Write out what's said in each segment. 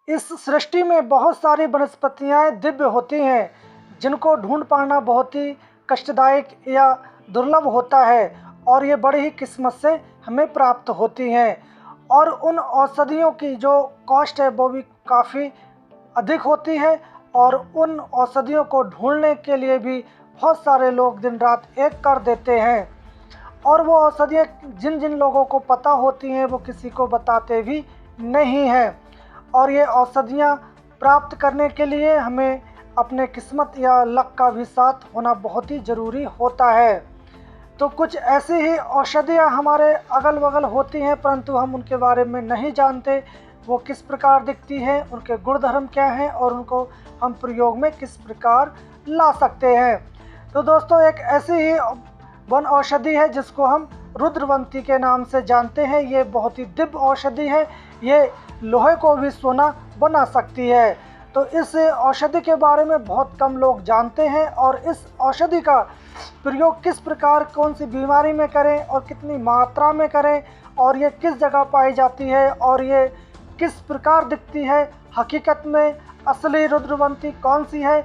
इस सृष्टि में बहुत सारी वनस्पतियाँ दिव्य होती हैं जिनको ढूंढ पाना बहुत ही कष्टदायक या दुर्लभ होता है और ये बड़ी ही किस्मत से हमें प्राप्त होती हैं। और उन औषधियों की जो कॉस्ट है वो भी काफ़ी अधिक होती है और उन औषधियों को ढूंढने के लिए भी बहुत सारे लोग दिन रात एक कर देते हैं। और वो औषधियाँ जिन जिन लोगों को पता होती हैं वो किसी को बताते भी नहीं हैं। और ये औषधियाँ प्राप्त करने के लिए हमें अपने किस्मत या लक का भी साथ होना बहुत ही ज़रूरी होता है। तो कुछ ऐसी ही औषधियाँ हमारे अगल बगल होती हैं परंतु हम उनके बारे में नहीं जानते। वो किस प्रकार दिखती हैं, उनके गुणधर्म क्या हैं और उनको हम प्रयोग में किस प्रकार ला सकते हैं। तो दोस्तों, एक ऐसी ही वन औषधि है जिसको हम रुद्रवंती के नाम से जानते हैं। ये बहुत ही दिव्य औषधि है, ये लोहे को भी सोना बना सकती है। तो इस औषधि के बारे में बहुत कम लोग जानते हैं और इस औषधि का प्रयोग किस प्रकार कौन सी बीमारी में करें और कितनी मात्रा में करें और ये किस जगह पाई जाती है और ये किस प्रकार दिखती है, हकीकत में असली रुद्रवंती कौन सी है,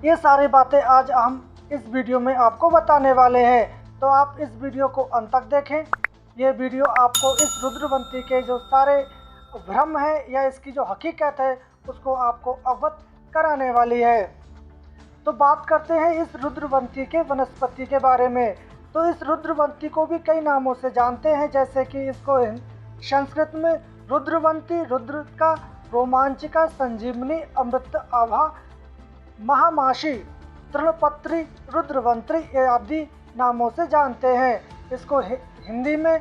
ये सारी बातें आज हम इस वीडियो में आपको बताने वाले हैं। तो आप इस वीडियो को अंत तक देखें। ये वीडियो आपको इस रुद्रवंती के जो सारे भ्रम है या इसकी जो हकीकत है उसको आपको अवगत कराने वाली है। तो बात करते हैं इस रुद्रवंती के वनस्पति के बारे में। तो इस रुद्रवंती को भी कई नामों से जानते हैं, जैसे कि इसको संस्कृत में रुद्रवंती, रुद्र का, रोमांचिका, संजीवनी, अमृत आभा, महामाशी, तृणपत्री, रुद्रवंती आदि नामों से जानते हैं। इसको हिंदी में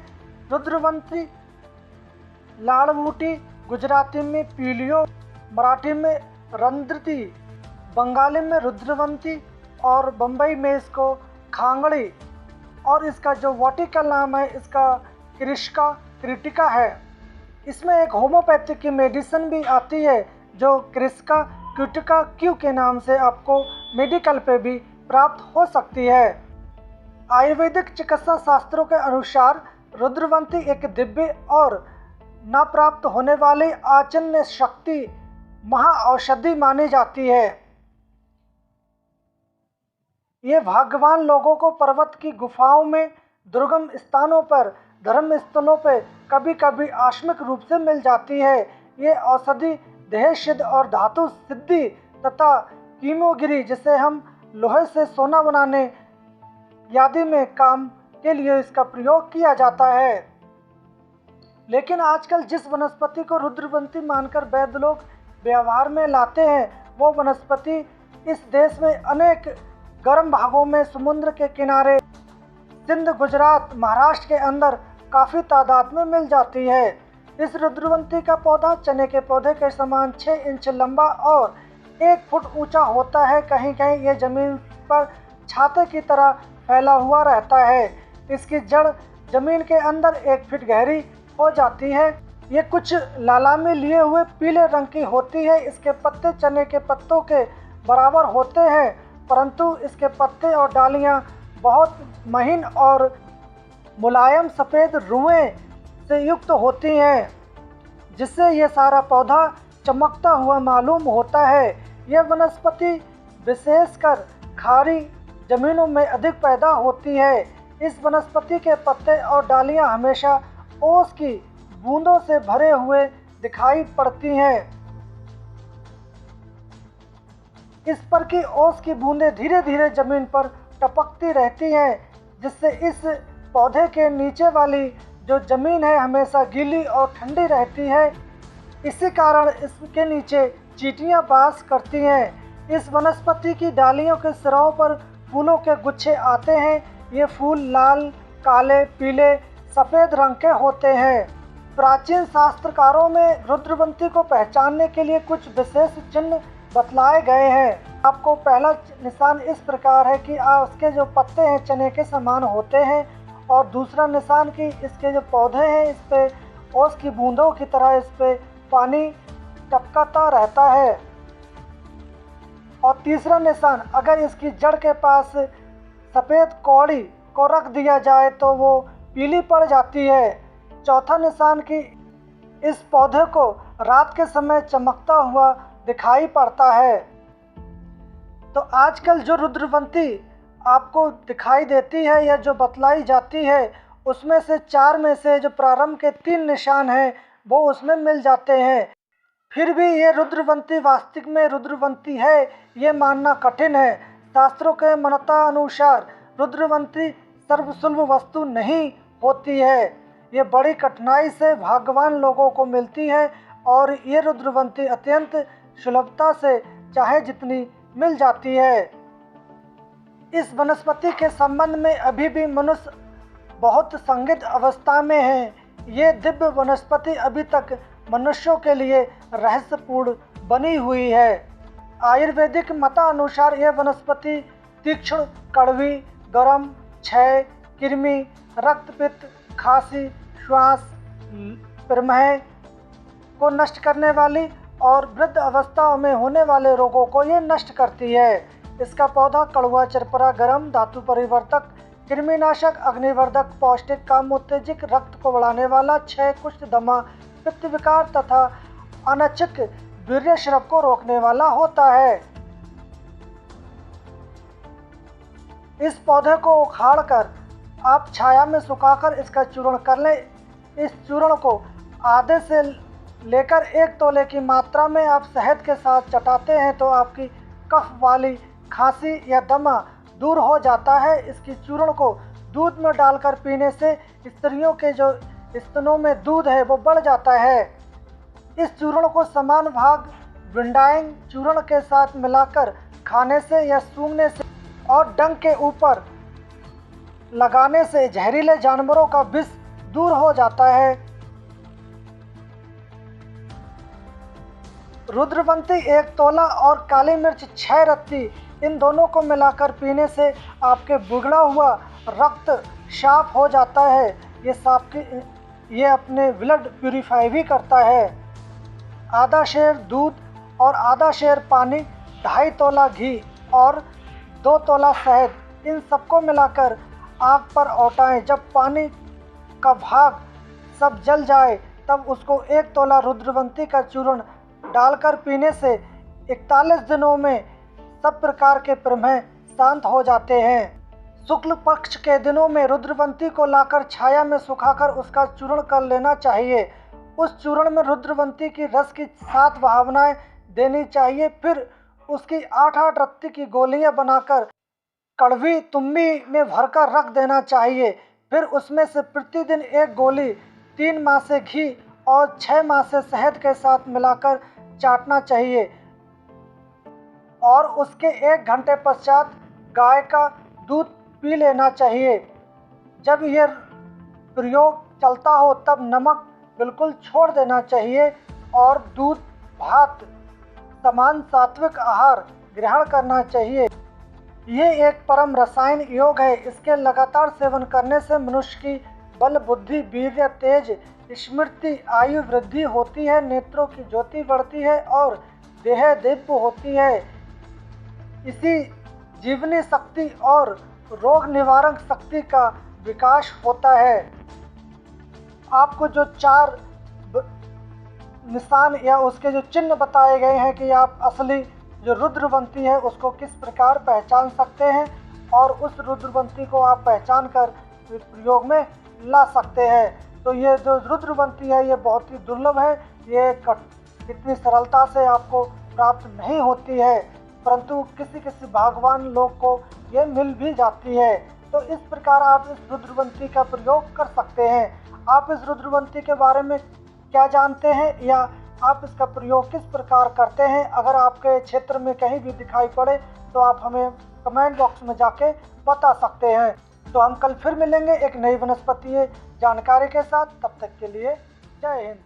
रुद्रवंती, लाड़बूटी, गुजराती में पीलियो, मराठी में रंद्रती, बंगाली में रुद्रवंती और बम्बई में इसको खांगड़ी और इसका जो वर्टिकल नाम है इसका क्रिटिका है। इसमें एक होम्योपैथिक की मेडिसिन भी आती है जो क्रिटिका क्यू के नाम से आपको मेडिकल पे भी प्राप्त हो सकती है। आयुर्वेदिक चिकित्सा शास्त्रों के अनुसार रुद्रवंती एक दिव्य और न प्राप्त होने वाली आचन्य शक्ति महाऔषधि मानी जाती है। ये भाग्यवान लोगों को पर्वत की गुफाओं में, दुर्गम स्थानों पर, धर्म स्थलों पर कभी कभी आकस्मिक रूप से मिल जाती है। ये औषधि देह सिद्ध और धातु सिद्धि तथा कीमोगिरी, जिसे हम लोहे से सोना बनाने आदि में काम के लिए इसका प्रयोग किया जाता है। लेकिन आजकल जिस वनस्पति को रुद्रवंती मानकर वैद्य लोग व्यवहार में लाते हैं वो वनस्पति इस देश में अनेक गर्म भागों में, समुद्र के किनारे, सिंध, गुजरात, महाराष्ट्र के अंदर काफ़ी तादाद में मिल जाती है। इस रुद्रवंती का पौधा चने के पौधे के समान 6 इंच लंबा और 1 फुट ऊंचा होता है। कहीं कहीं ये जमीन पर छाते की तरह फैला हुआ रहता है। इसकी जड़ जमीन के अंदर 1 फीट गहरी हो जाती है। ये कुछ लालामी लिए हुए पीले रंग की होती है। इसके पत्ते चने के पत्तों के बराबर होते हैं परंतु इसके पत्ते और डालियाँ बहुत महीन और मुलायम सफ़ेद रुएं से युक्त होती हैं, जिससे ये सारा पौधा चमकता हुआ मालूम होता है। यह वनस्पति विशेषकर खारी जमीनों में अधिक पैदा होती है। इस वनस्पति के पत्ते और डालियाँ हमेशा ओस की बूंदों से भरे हुए दिखाई पड़ती हैं। इस पर की ओस की बूंदें धीरे धीरे जमीन पर टपकती रहती हैं, जिससे इस पौधे के नीचे वाली जो जमीन है हमेशा गीली और ठंडी रहती है। इसी कारण इसके नीचे चींटियां वास करती हैं। इस वनस्पति की डालियों के सिरों पर फूलों के गुच्छे आते हैं। ये फूल लाल, काले, पीले, सफ़ेद रंग के होते हैं। प्राचीन शास्त्रकारों में रुद्रवंती को पहचानने के लिए कुछ विशेष चिन्ह बतलाए गए हैं। आपको पहला निशान इस प्रकार है कि उसके जो पत्ते हैं चने के समान होते हैं और दूसरा निशान कि इसके जो पौधे हैं इस पे ओस की बूंदों की तरह इस पे पानी टपकता रहता है। और तीसरा निशान, अगर इसकी जड़ के पास सफ़ेद कौड़ी को रख दिया जाए तो वो पीली पड़ जाती है। चौथा निशान कि इस पौधे को रात के समय चमकता हुआ दिखाई पड़ता है। तो आजकल जो रुद्रवंती आपको दिखाई देती है या जो बतलाई जाती है, उसमें से 4 में से जो प्रारंभ के 3 निशान हैं वो उसमें मिल जाते हैं। फिर भी ये रुद्रवंती वास्तविक में रुद्रवंती है ये मानना कठिन है। शास्त्रों के मान्यता अनुसार रुद्रवंती सर्वसुलभ वस्तु नहीं होती है, ये बड़ी कठिनाई से भाग्यवान लोगों को मिलती है और ये रुद्रवंती अत्यंत सुलभता से चाहे जितनी मिल जाती है। इस वनस्पति के संबंध में अभी भी मनुष्य बहुत संदिग्ध अवस्था में है। ये दिव्य वनस्पति अभी तक मनुष्यों के लिए रहस्यपूर्ण बनी हुई है। आयुर्वेदिक मतानुसार यह वनस्पति तीक्ष्ण, कड़वी, गर्म, क्षय, कृमि, रक्तपित्त, खांसी, श्वास, प्रमेह को नष्ट करने वाली और वृद्ध अवस्थाओं में होने वाले रोगों को ये नष्ट करती है। इसका पौधा कड़वा, चरपरा, गर्म, धातु परिवर्तक, कृमिनाशक, अग्निवर्धक, पौष्टिक, काम उत्तेजक, रक्त को बढ़ाने वाला, क्षय, कुष्ठ, दमा, पित्त विकार तथा अनैच्छिक वीर्यस्राव को रोकने वाला होता है। इस पौधे को उखाड़कर आप छाया में सुखाकर इसका चूर्ण कर लें। इस चूर्ण को आधे से लेकर 1 तोले की मात्रा में आप शहद के साथ चटाते हैं तो आपकी कफ वाली खांसी या दमा दूर हो जाता है। इसकी चूर्ण को दूध में डालकर पीने से स्त्रियों के जो स्तनों में दूध है वो बढ़ जाता है। इस चूर्ण को समान भाग विंडाइंग चूर्ण के साथ मिलाकर खाने से या सूंघने से और डंक के ऊपर लगाने से जहरीले जानवरों का विष दूर हो जाता है। रुद्रवंती 1 तोला और काली मिर्च 6 रत्ती, इन दोनों को मिलाकर पीने से आपके बिगड़ा हुआ रक्त साफ हो जाता है। ये अपने ब्लड प्यूरिफाई भी करता है। आधा शेर दूध और आधा शेर पानी, 2.5 तोला घी और 2 तोला शहद, इन सबको मिलाकर आग पर औटाएं। जब पानी का भाग सब जल जाए तब उसको 1 तोला रुद्रवंती का चूर्ण डालकर पीने से 41 दिनों में सब प्रकार के प्रमेह शांत हो जाते हैं। शुक्ल पक्ष के दिनों में रुद्रवंती को लाकर छाया में सुखाकर उसका चूर्ण कर लेना चाहिए। उस चूर्ण में रुद्रवंती की रस की 7 भावनाएं देनी चाहिए। फिर उसकी 8-8 रत्ती की गोलियां बनाकर कड़वी तुम्बी में भरकर रख देना चाहिए। फिर उसमें से प्रतिदिन 1 गोली 3 माह से घी और 6 माह से शहद के साथ मिलाकर चाटना चाहिए और उसके 1 घंटे पश्चात गाय का दूध पी लेना चाहिए। जब यह प्रयोग चलता हो तब नमक बिल्कुल छोड़ देना चाहिए और दूध, भात समान सात्विक आहार ग्रहण करना चाहिए। ये एक परम रसायन योग है। इसके लगातार सेवन करने से मनुष्य की बल, बुद्धि, वीर्य, तेज, स्मृति, आयु वृद्धि होती है, नेत्रों की ज्योति बढ़ती है और देह दिव्य होती है। इसी जीवनी शक्ति और रोग निवारक शक्ति का विकास होता है। आपको जो 4 निशान या उसके जो चिन्ह बताए गए हैं कि आप असली जो रुद्रवंती है उसको किस प्रकार पहचान सकते हैं और उस रुद्रवंती को आप पहचान कर प्रयोग में ला सकते हैं। तो ये जो रुद्रवंती है ये बहुत ही दुर्लभ है। ये इतनी सरलता से आपको प्राप्त नहीं होती है, परंतु किसी किसी भाग्यवान लोग को ये मिल भी जाती है। तो इस प्रकार आप इस रुद्रवंती का प्रयोग कर सकते हैं। आप इस रुद्रवंती के बारे में क्या जानते हैं या आप इसका प्रयोग किस प्रकार करते हैं? अगर आपके क्षेत्र में कहीं भी दिखाई पड़े तो आप हमें कमेंट बॉक्स में जाके बता सकते हैं। तो हम कल फिर मिलेंगे एक नई वनस्पतीय जानकारी के साथ। तब तक के लिए जय हिंद।